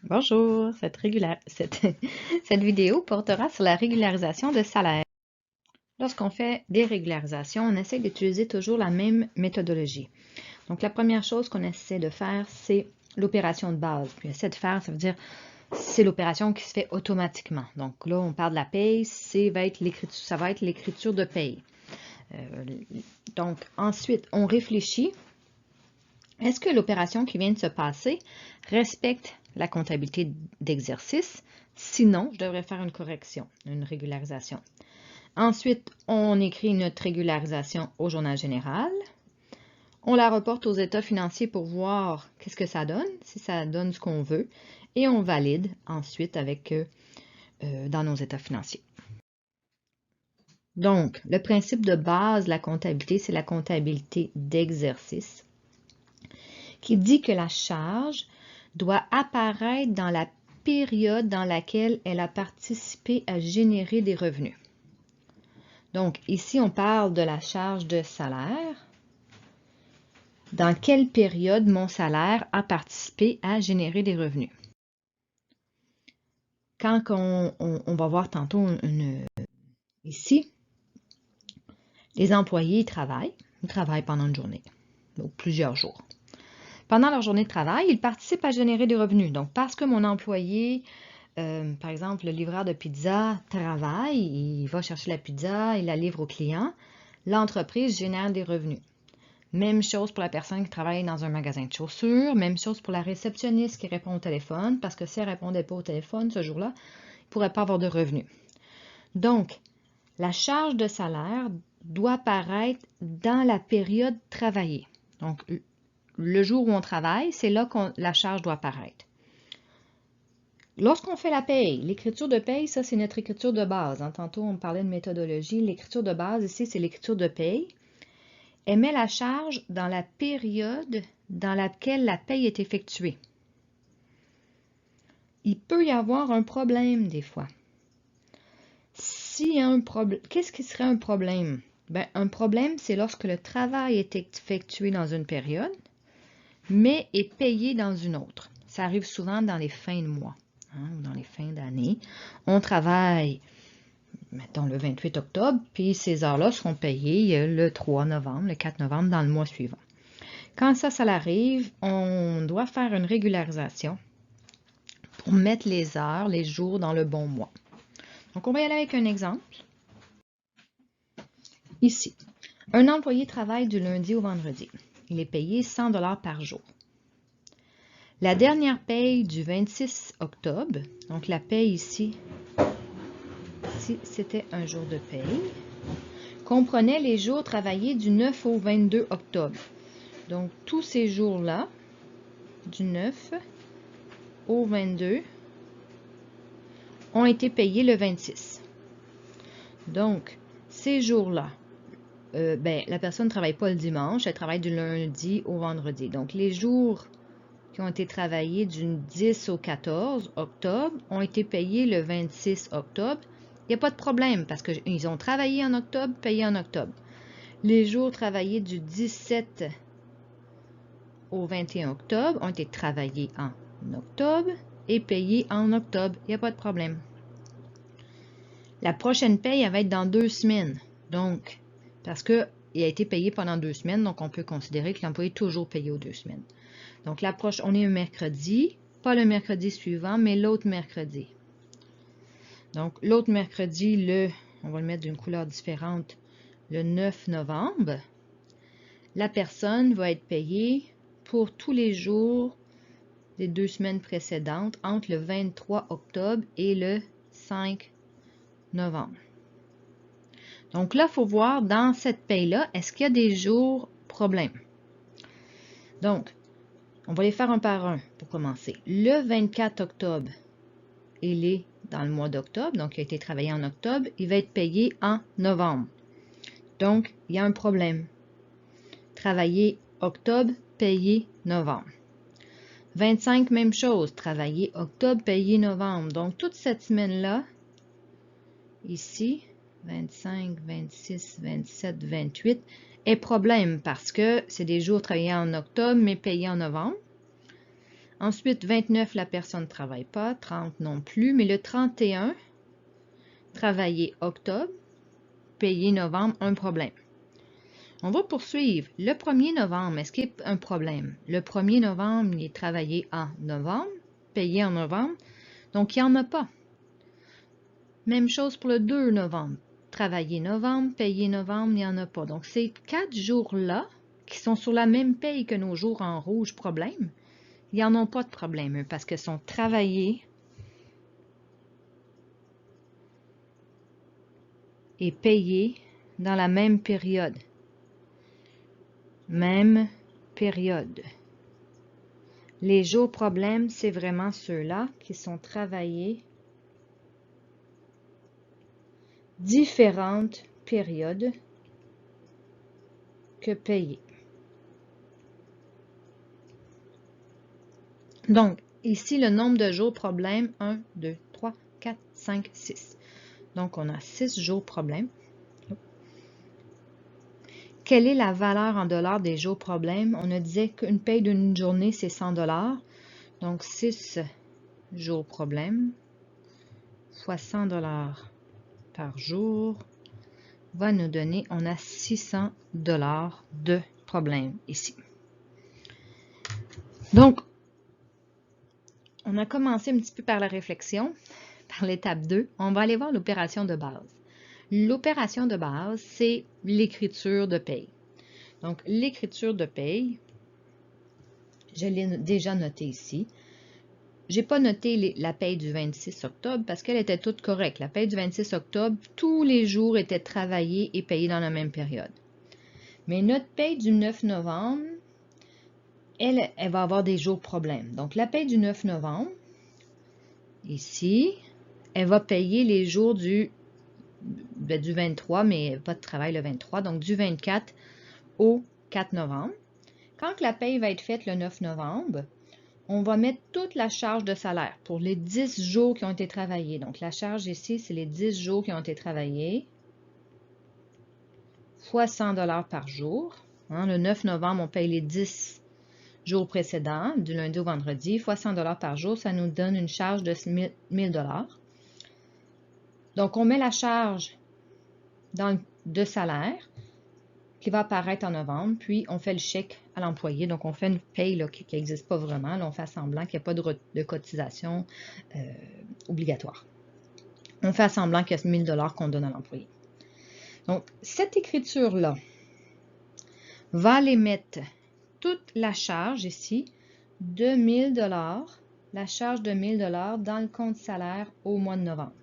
Bonjour, cette vidéo portera sur la régularisation de salaire. Lorsqu'on fait des régularisations, on essaie d'utiliser toujours la même méthodologie. Donc, la première chose qu'on essaie de faire, c'est l'opération de base. Puis, essaie de faire, ça veut dire, c'est l'opération qui se fait automatiquement. Donc, là, on parle de la paye, ça va être l'écriture de paye. Donc, ensuite, on réfléchit. Est-ce que l'opération qui vient de se passer respecte la comptabilité d'exercice? Sinon, je devrais faire une correction, une régularisation. Ensuite, on écrit notre régularisation au journal général. On la reporte aux états financiers pour voir qu'est-ce que ça donne, si ça donne ce qu'on veut, et on valide ensuite dans nos états financiers. Donc, le principe de base de la comptabilité, c'est la comptabilité d'exercice, qui dit que la charge doit apparaître dans la période dans laquelle elle a participé à générer des revenus. Donc, ici, on parle de la charge de salaire. Dans quelle période mon salaire a participé à générer des revenus? Quand on va voir tantôt ici, les employés travaillent pendant une journée, donc plusieurs jours. Pendant leur journée de travail, ils participent à générer des revenus. Donc, parce que mon employé, par exemple, le livreur de pizza travaille, il va chercher la pizza, il la livre au client, l'entreprise génère des revenus. Même chose pour la personne qui travaille dans un magasin de chaussures, même chose pour la réceptionniste qui répond au téléphone, parce que si elle ne répondait pas au téléphone ce jour-là, il ne pourrait pas avoir de revenus. Donc, la charge de salaire doit apparaître dans la période travaillée. Donc, le jour où on travaille, c'est là que la charge doit apparaître. Lorsqu'on fait la paye, l'écriture de paye, ça c'est notre écriture de base. Tantôt, on parlait de méthodologie. L'écriture de base, ici, c'est l'écriture de paye. Elle met la charge dans la période dans laquelle la paye est effectuée. Il peut y avoir un problème des fois. S'il y a un problème, qu'est-ce qui serait un problème? Un problème, c'est lorsque le travail est effectué dans une période, mais est payé dans une autre. Ça arrive souvent dans les fins de mois, ou dans les fins d'année. On travaille, mettons, le 28 octobre, puis ces heures-là seront payées le 3 novembre, le 4 novembre, dans le mois suivant. Quand ça arrive, on doit faire une régularisation pour mettre les heures, les jours dans le bon mois. Donc, on va y aller avec un exemple. Ici, un employé travaille du lundi au vendredi. Il est payé 100 $ par jour. La dernière paye du 26 octobre, donc la paye ici c'était un jour de paye, comprenait les jours travaillés du 9 au 22 octobre. Donc, tous ces jours-là, du 9 au 22, ont été payés le 26. Donc, ces jours-là, la personne ne travaille pas le dimanche, elle travaille du lundi au vendredi. Donc, les jours qui ont été travaillés du 10 au 14 octobre ont été payés le 26 octobre. Il n'y a pas de problème parce qu'ils ont travaillé en octobre, payé en octobre. Les jours travaillés du 17 au 21 octobre ont été travaillés en octobre et payés en octobre. Il n'y a pas de problème. La prochaine paye, elle va être dans 2 semaines. Donc, parce qu'il a été payé pendant 2 semaines, donc on peut considérer que l'employé est toujours payé aux 2 semaines. Donc, on est un mercredi, pas le mercredi suivant, mais l'autre mercredi. Donc, l'autre mercredi, on va le mettre d'une couleur différente, le 9 novembre, la personne va être payée pour tous les jours des 2 semaines précédentes entre le 23 octobre et le 5 novembre. Donc là, il faut voir dans cette paye-là, est-ce qu'il y a des jours problèmes? Donc, on va les faire un par un pour commencer. Le 24 octobre, il est dans le mois d'octobre, donc il a été travaillé en octobre, il va être payé en novembre. Donc, il y a un problème. Travailler octobre, payé novembre. 25, même chose, travailler octobre, payé novembre. Donc, toute cette semaine-là, ici, 25, 26, 27, 28, est problème parce que c'est des jours travaillés en octobre, mais payés en novembre. Ensuite, 29, la personne ne travaille pas, 30 non plus, mais le 31, travailler octobre, payer novembre, un problème. On va poursuivre. Le 1er novembre, est-ce qu'il y a un problème? Le 1er novembre, il est travaillé en novembre, payé en novembre, donc il n'y en a pas. Même chose pour le 2 novembre. Travailler novembre, payer novembre, il n'y en a pas. Donc, ces 4 jours-là, qui sont sur la même paye que nos jours en rouge, problème, ils n'en ont pas de problème, parce qu'ils sont travaillés et payés dans la même période. Même période. Les jours problèmes, c'est vraiment ceux-là qui sont travaillés différentes périodes que payés. Donc, ici, le nombre de jours problèmes, 1, 2, 3, 4, 5, 6. Donc, on a 6 jours problèmes. Quelle est la valeur en dollars des jours problèmes? On a dit qu'une paye d'une journée, c'est 100 $. Donc, 6 jours problèmes fois 100 $ par jour va nous donner, on a 600 $ de problème ici. Donc, on a commencé un petit peu par la réflexion, par l'étape 2. On va aller voir l'opération de base. L'opération de base, c'est l'écriture de paye. Donc, l'écriture de paye, je l'ai déjà noté ici. Je n'ai pas noté la paye du 26 octobre parce qu'elle était toute correcte. La paye du 26 octobre, tous les jours étaient travaillés et payés dans la même période. Mais notre paye du 9 novembre, elle va avoir des jours problèmes. Donc, la paye du 9 novembre, ici, elle va payer les jours du 23, mais pas de travail le 23, donc du 24 au 4 novembre. Quand la paye va être faite le 9 novembre, on va mettre toute la charge de salaire pour les 10 jours qui ont été travaillés. Donc, la charge ici, c'est les 10 jours qui ont été travaillés, fois 100 $ par jour. Le 9 novembre, on paye les 10 jours précédents, du lundi au vendredi, fois 100 $ par jour, ça nous donne une charge de 1000 $. Donc, on met la charge de salaire qui va apparaître en novembre, puis on fait le chèque à l'employé. Donc, on fait une paye là, qui n'existe pas vraiment. Là, on fait semblant qu'il n'y a pas de cotisation obligatoire. On fait semblant qu'il y a 1000 $ qu'on donne à l'employé. Donc, cette écriture-là va aller mettre toute la charge ici de 1000 $, la charge de 1000 $ dans le compte salaire au mois de novembre.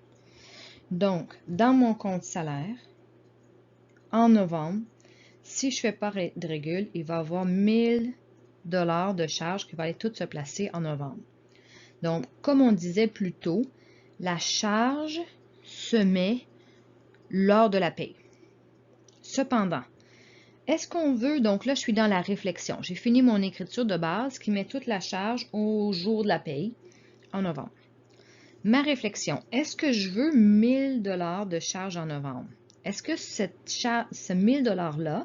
Donc, dans mon compte salaire, en novembre, si je ne fais pas de régule, il va y avoir 1000 $ de charge qui va aller tout se placer en novembre. Donc, comme on disait plus tôt, la charge se met lors de la paye. Cependant, est-ce qu'on veut, donc là, je suis dans la réflexion. J'ai fini mon écriture de base qui met toute la charge au jour de la paye en novembre. Ma réflexion, est-ce que je veux 1000 $ de charge en novembre? Est-ce que ce 1000 $-là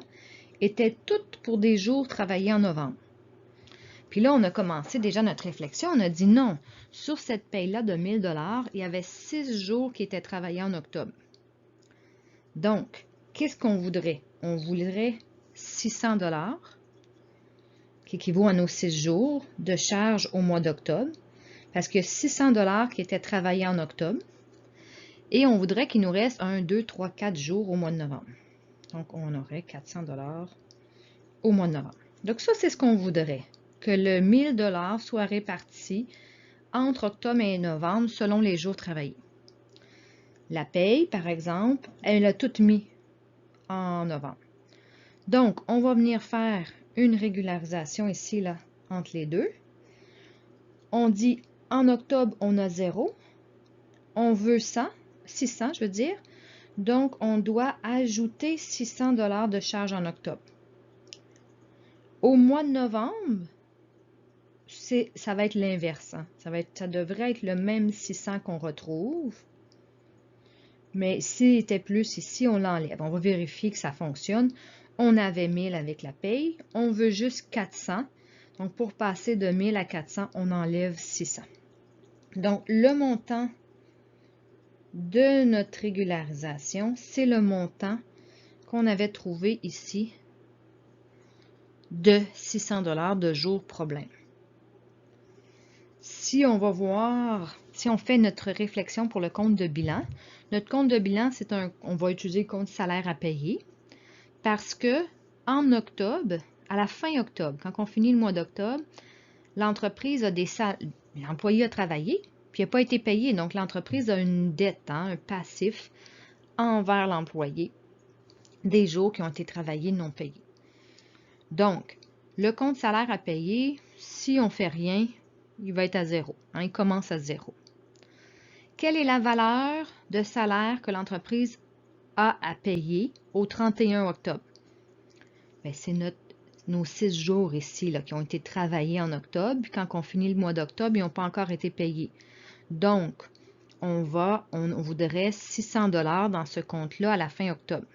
était tout pour des jours travaillés en novembre? Puis là, on a commencé déjà notre réflexion. On a dit non, sur cette paye-là de 1000 $, il y avait 6 jours qui étaient travaillés en octobre. Donc, qu'est-ce qu'on voudrait? On voudrait 600 $, qui équivaut à nos 6 jours de charge au mois d'octobre, parce que 600 $ qui étaient travaillés en octobre, et on voudrait qu'il nous reste 1, 2, 3, 4 jours au mois de novembre. Donc, on aurait 400 $ au mois de novembre. Donc, ça, c'est ce qu'on voudrait, que le 1000 $ soit réparti entre octobre et novembre selon les jours travaillés. La paye, par exemple, elle a tout mis en novembre. Donc, on va venir faire une régularisation ici, là, entre les deux. On dit, en octobre, on a 0. On veut 100, 600, je veux dire. Donc, on doit ajouter 600 $ de charge en octobre. Au mois de novembre, ça va être l'inverse. Hein. Ça devrait être le même 600 qu'on retrouve. Mais s'il était plus ici, on l'enlève. On va vérifier que ça fonctionne. On avait 1000 avec la paye. On veut juste 400. Donc, pour passer de 1000 à 400, on enlève 600. Donc, le montant de notre régularisation, c'est le montant qu'on avait trouvé ici de 600 $ de jour problème. Si on va voir, si on fait notre réflexion pour le compte de bilan, notre compte de bilan, on va utiliser le compte salaire à payer parce que en octobre, à la fin octobre, quand on finit le mois d'octobre, l'entreprise a l'employé a travaillé, puis il n'a pas été payé. Donc, l'entreprise a une dette, un passif envers l'employé des jours qui ont été travaillés non payés. Donc, le compte salaire à payer, si on ne fait rien, il va être à 0. Il commence à 0. Quelle est la valeur de salaire que l'entreprise a à payer au 31 octobre? C'est nos 6 jours ici là, qui ont été travaillés en octobre. Puis quand on finit le mois d'octobre, ils n'ont pas encore été payés. Donc, on voudrait 600 $ dans ce compte-là à la fin octobre.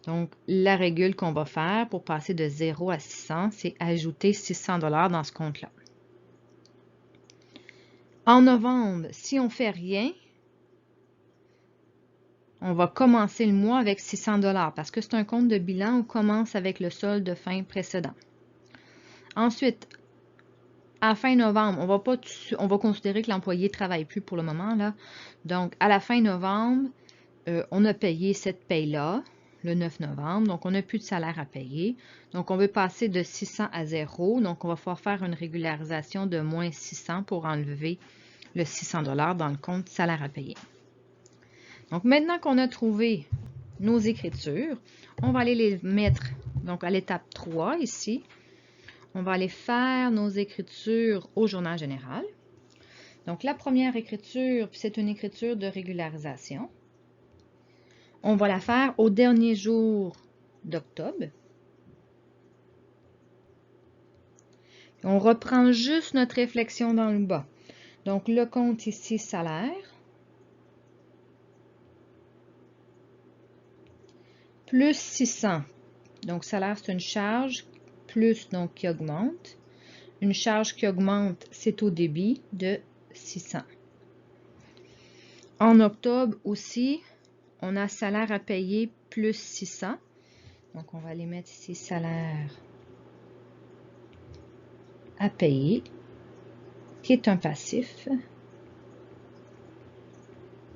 Donc, la régule qu'on va faire pour passer de 0 à 600, c'est ajouter 600 $ dans ce compte-là. En novembre, si on ne fait rien, on va commencer le mois avec 600 $ parce que c'est un compte de bilan, on commence avec le solde de fin précédent. Ensuite, à fin novembre, on va considérer que l'employé ne travaille plus pour le moment, là. Donc, à la fin novembre, on a payé cette paye-là, le 9 novembre, donc on n'a plus de salaire à payer. Donc, on veut passer de 600 à 0, donc on va pouvoir faire une régularisation de moins 600 pour enlever le 600 $ dans le compte salaire à payer. Donc, maintenant qu'on a trouvé nos écritures, on va aller les mettre donc à l'étape 3 ici. On va aller faire nos écritures au journal général. Donc, la première écriture, c'est une écriture de régularisation. On va la faire au dernier jour d'octobre. On reprend juste notre réflexion dans le bas. Donc, le compte ici, salaire, plus 600. Donc, salaire, c'est une charge, plus donc qui augmente. Une charge qui augmente, c'est au débit de 600. En octobre aussi, on a salaire à payer plus 600. Donc, on va aller mettre ici salaire à payer, qui est un passif,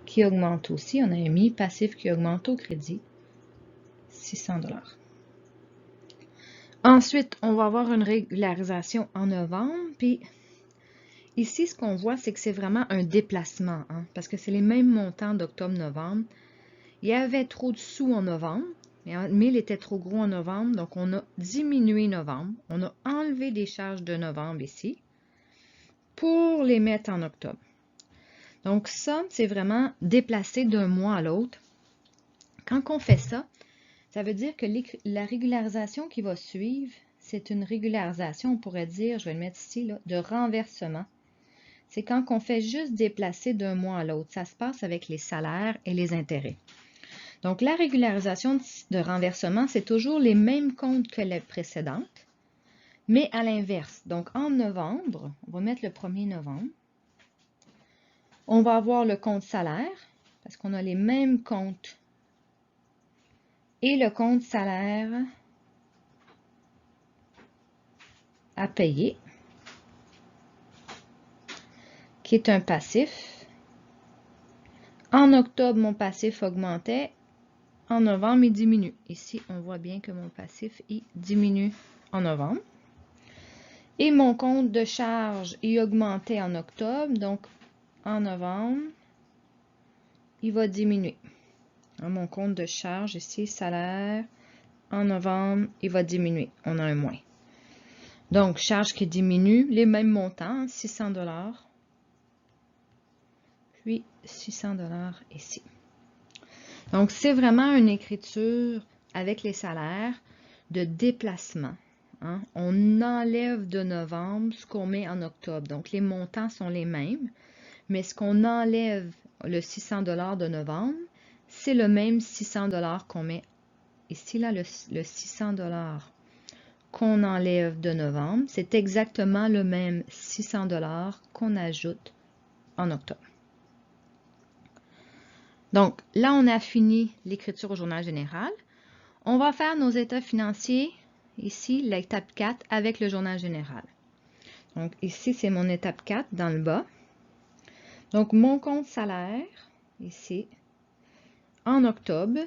qui augmente aussi. On a mis passif qui augmente au crédit, 600 $. Ensuite, on va avoir une régularisation en novembre. Puis ici, ce qu'on voit, c'est que c'est vraiment un déplacement, parce que c'est les mêmes montants d'octobre-novembre. Il y avait trop de sous en novembre, mais il était trop gros en novembre, donc on a diminué novembre. On a enlevé des charges de novembre ici pour les mettre en octobre. Donc ça, c'est vraiment déplacé d'un mois à l'autre. Quand on fait ça, ça veut dire que la régularisation qui va suivre, c'est une régularisation, on pourrait dire, je vais le mettre ici, là, de renversement. C'est quand on fait juste déplacer d'un mois à l'autre. Ça se passe avec les salaires et les intérêts. Donc, la régularisation de renversement, c'est toujours les mêmes comptes que les précédentes, mais à l'inverse. Donc, en novembre, on va mettre le 1er novembre, on va avoir le compte salaire, parce qu'on a les mêmes comptes, et le compte salaire à payer, qui est un passif. En octobre, mon passif augmentait. En novembre, il diminue. Ici, on voit bien que mon passif, il diminue en novembre. Et mon compte de charge, il augmentait en octobre. Donc, en novembre, il va diminuer. Mon compte de charge, ici, salaire, en novembre, il va diminuer. On a un moins. Donc, charge qui diminue, les mêmes montants, 600 $. Puis, 600 $ ici. Donc, c'est vraiment une écriture avec les salaires de déplacement. On enlève de novembre ce qu'on met en octobre. Donc, les montants sont les mêmes, mais ce qu'on enlève, le 600 $ de novembre, c'est le même 600 $ qu'on met ici, là, le 600 $ qu'on enlève de novembre, c'est exactement le même 600 $ qu'on ajoute en octobre. Donc, là, on a fini l'écriture au journal général. On va faire nos états financiers, ici, l'étape 4, avec le journal général. Donc, ici, c'est mon étape 4 dans le bas. Donc, mon compte salaire, ici, en octobre.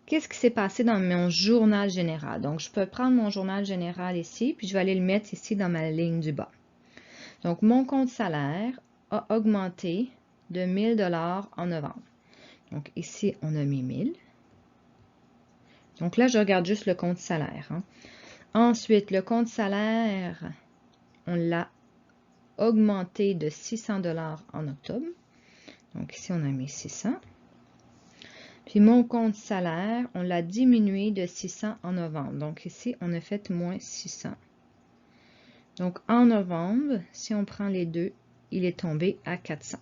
Qu'est-ce qui s'est passé dans mon journal général? Donc, je peux prendre mon journal général ici, puis je vais aller le mettre ici dans ma ligne du bas. Donc, mon compte salaire a augmenté de 1000 $ en novembre. Donc, ici, on a mis 1000. Donc là, je regarde juste le compte salaire. Hein. Ensuite, le compte salaire, on l'a augmenté de 600 $ en octobre. Donc ici, on a mis 600. Puis mon compte salaire, on l'a diminué de 600 en novembre. Donc ici, on a fait moins 600. Donc en novembre, si on prend les deux, il est tombé à 400.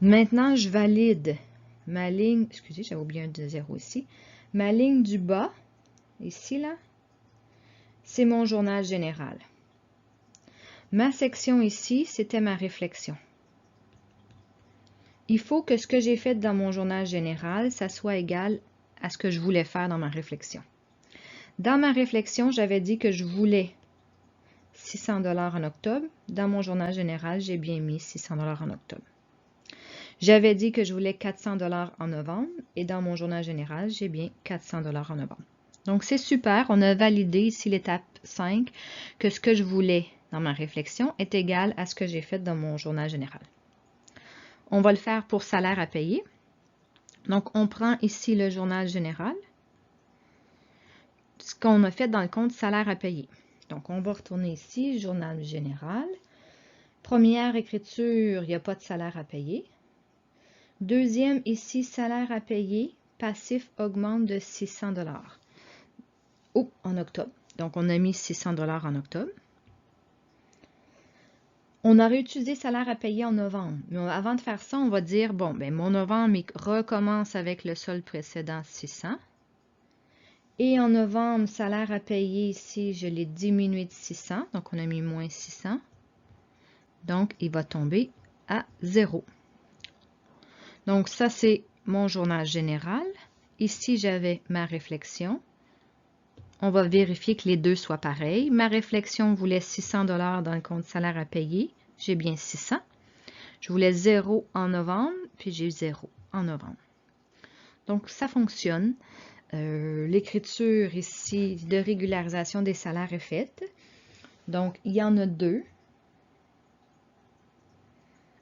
Maintenant, je valide ma ligne, excusez, j'avais oublié un 0 ici. Ma ligne du bas, ici là, c'est mon journal général. Ma section ici, c'était ma réflexion. Il faut que ce que j'ai fait dans mon journal général, ça soit égal à ce que je voulais faire dans ma réflexion. Dans ma réflexion, j'avais dit que je voulais 600 $ en octobre. Dans mon journal général, j'ai bien mis 600 $ en octobre. J'avais dit que je voulais 400 $ en novembre et dans mon journal général, j'ai bien 400 $ en novembre. Donc, c'est super. On a validé ici l'étape 5 que ce que je voulais dans ma réflexion est égal à ce que j'ai fait dans mon journal général. On va le faire pour salaire à payer. Donc, on prend ici le journal général, ce qu'on a fait dans le compte salaire à payer. Donc, on va retourner ici, journal général. Première écriture, il n'y a pas de salaire à payer. Deuxième, ici, salaire à payer, passif augmente de 600 $. Oh, en octobre. Donc, on a mis 600 $ en octobre. On a réutilisé salaire à payer en novembre. Mais avant de faire ça, on va dire, bon, ben mon novembre il recommence avec le solde précédent 600. Et en novembre, salaire à payer ici, je l'ai diminué de 600. Donc, on a mis moins 600. Donc, il va tomber à 0. Donc, ça, c'est mon journal général. Ici, j'avais ma réflexion. On va vérifier que les deux soient pareils. Ma réflexion voulait 600 $ dans le compte salaire à payer. J'ai bien 600. Je voulais 0 en novembre, puis j'ai 0 en novembre. Donc, ça fonctionne. L'écriture ici de régularisation des salaires est faite. Donc, il y en a deux.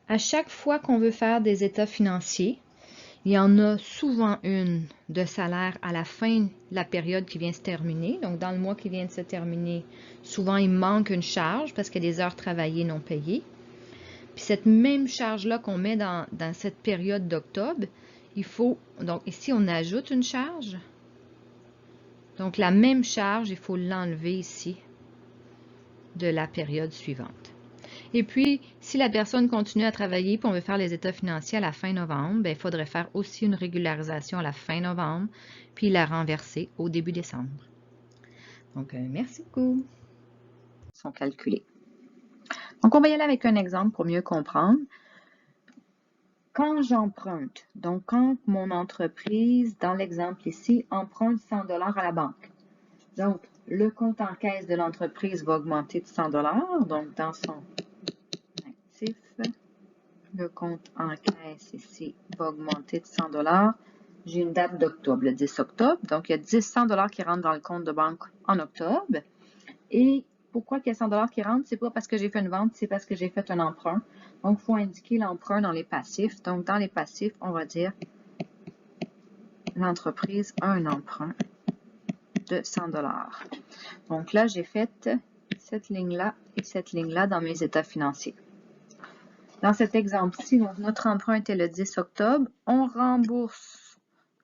À chaque fois qu'on veut faire des états financiers, il y en a souvent une de salaire à la fin de la période qui vient se terminer. Donc, dans le mois qui vient de se terminer, souvent, il manque une charge parce qu'il y a des heures travaillées non payées. Puis, cette même charge-là qu'on met dans cette période d'octobre, il faut, donc ici, on ajoute une charge. Donc, la même charge, il faut l'enlever ici de la période suivante. Et puis, si la personne continue à travailler et on veut faire les états financiers à la fin novembre, bien, il faudrait faire aussi une régularisation à la fin novembre, puis la renverser au début décembre. Donc, merci beaucoup. Ils sont calculés. Donc, on va y aller avec un exemple pour mieux comprendre. Quand j'emprunte, donc quand mon entreprise, dans l'exemple ici, emprunte 100 $ à la banque. Donc, le compte en caisse de l'entreprise va augmenter de 100 $. Donc, dans son actif, le compte en caisse ici va augmenter de 100 $. J'ai une date d'octobre, le 10 octobre. Donc, il y a 100 $ qui rentrent dans le compte de banque en octobre. Et pourquoi il y a 100 $ qui rentrent? C'est pas parce que j'ai fait une vente, c'est parce que j'ai fait un emprunt. Donc, il faut indiquer l'emprunt dans les passifs. Donc, dans les passifs, on va dire l'entreprise a un emprunt de 100 $. Donc là, j'ai fait cette ligne-là et cette ligne-là dans mes états financiers. Dans cet exemple-ci, notre emprunt était le 10 octobre. On rembourse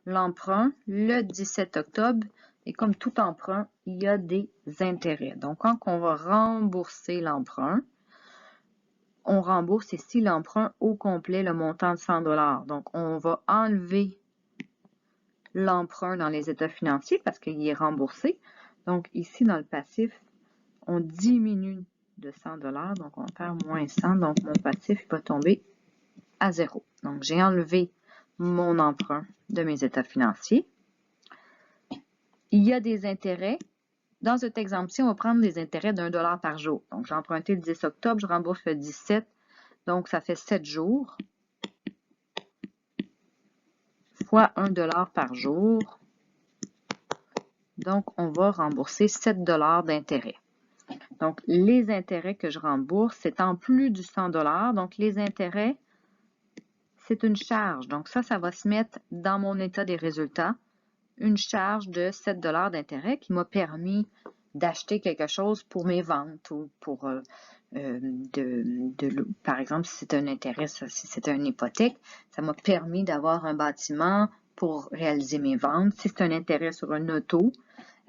l'emprunt le 17 octobre. Et comme tout emprunt, il y a des intérêts. Donc, quand on va rembourser l'emprunt, on rembourse ici l'emprunt au complet, le montant de 100 $. Donc, on va enlever l'emprunt dans les états financiers parce qu'il est remboursé. Donc, ici, dans le passif, on diminue de 100 $, donc on va faire moins 100, donc mon passif va tomber à 0. Donc, j'ai enlevé mon emprunt de mes états financiers. Il y a des intérêts. Dans cet exemple-ci, on va prendre des intérêts d'1 $ par jour. Donc, j'ai emprunté le 10 octobre, je rembourse le 17, donc ça fait 7 jours, fois 1 $ par jour. Donc, on va rembourser 7 $ d'intérêt. Donc, les intérêts que je rembourse, c'est en plus du 100 $. Donc, les intérêts, c'est une charge. Donc, ça va se mettre dans mon état des résultats. Une charge de 7 $ d'intérêt qui m'a permis d'acheter quelque chose pour mes ventes ou pour, par exemple, si c'est un intérêt, si c'est une hypothèque, ça m'a permis d'avoir un bâtiment pour réaliser mes ventes. Si c'est un intérêt sur un auto,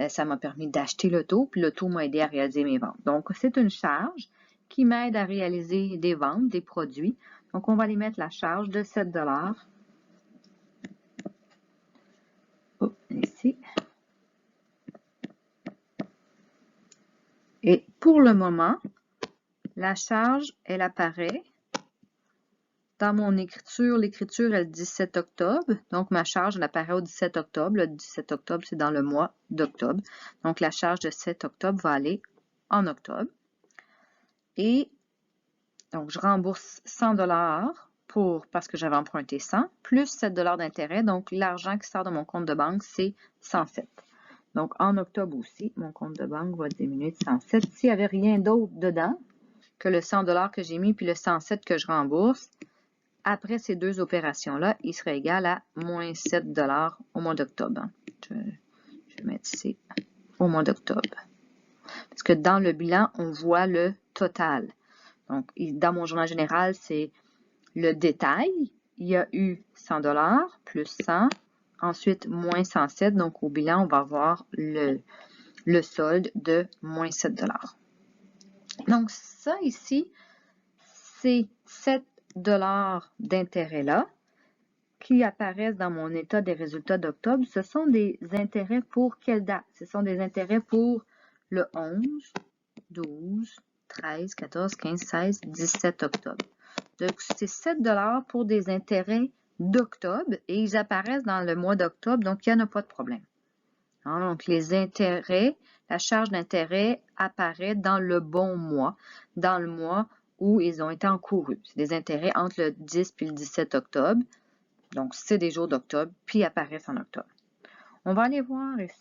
ça m'a permis d'acheter l'auto, puis l'auto m'a aidé à réaliser mes ventes. Donc, c'est une charge qui m'aide à réaliser des ventes, des produits. Donc, on va aller mettre la charge de 7 $. Ici. Et pour le moment, la charge, elle apparaît dans mon écriture. L'écriture est le 17 octobre. Donc, ma charge, elle apparaît au 17 octobre. Le 17 octobre, c'est dans le mois d'octobre. Donc, la charge de 7 octobre va aller en octobre. Et donc, je rembourse 100 $ parce que j'avais emprunté 100, plus 7 $ d'intérêt. Donc, l'argent qui sort de mon compte de banque, c'est 107. Donc, en octobre aussi, mon compte de banque va diminuer de 107. S'il n'y avait rien d'autre dedans que le 100 $ que j'ai mis puis le 107 que je rembourse, après ces deux opérations-là, il serait égal à moins 7 $ au mois d'octobre. Je vais mettre ici au mois d'octobre. Parce que dans le bilan, on voit le total. Donc, dans mon journal général, c'est le détail. Il y a eu 100 $ plus 100. Ensuite, moins 107. Donc, au bilan, on va avoir le solde de moins 7 $. Donc, ça ici, c'est 7 $ d'intérêt-là qui apparaissent dans mon état des résultats d'octobre. Ce sont des intérêts pour quelle date? Ce sont des intérêts pour le 11, 12, 13, 14, 15, 16, 17 octobre. Donc, c'est 7 $ pour des intérêts d'octobre et ils apparaissent dans le mois d'octobre, donc il n'y en a pas de problème. Donc, les intérêts, la charge d'intérêt apparaît dans le bon mois, dans le mois où ils ont été encourus. C'est des intérêts entre le 10 et le 17 octobre. Donc, c'est des jours d'octobre, puis ils apparaissent en octobre. On va aller voir ici.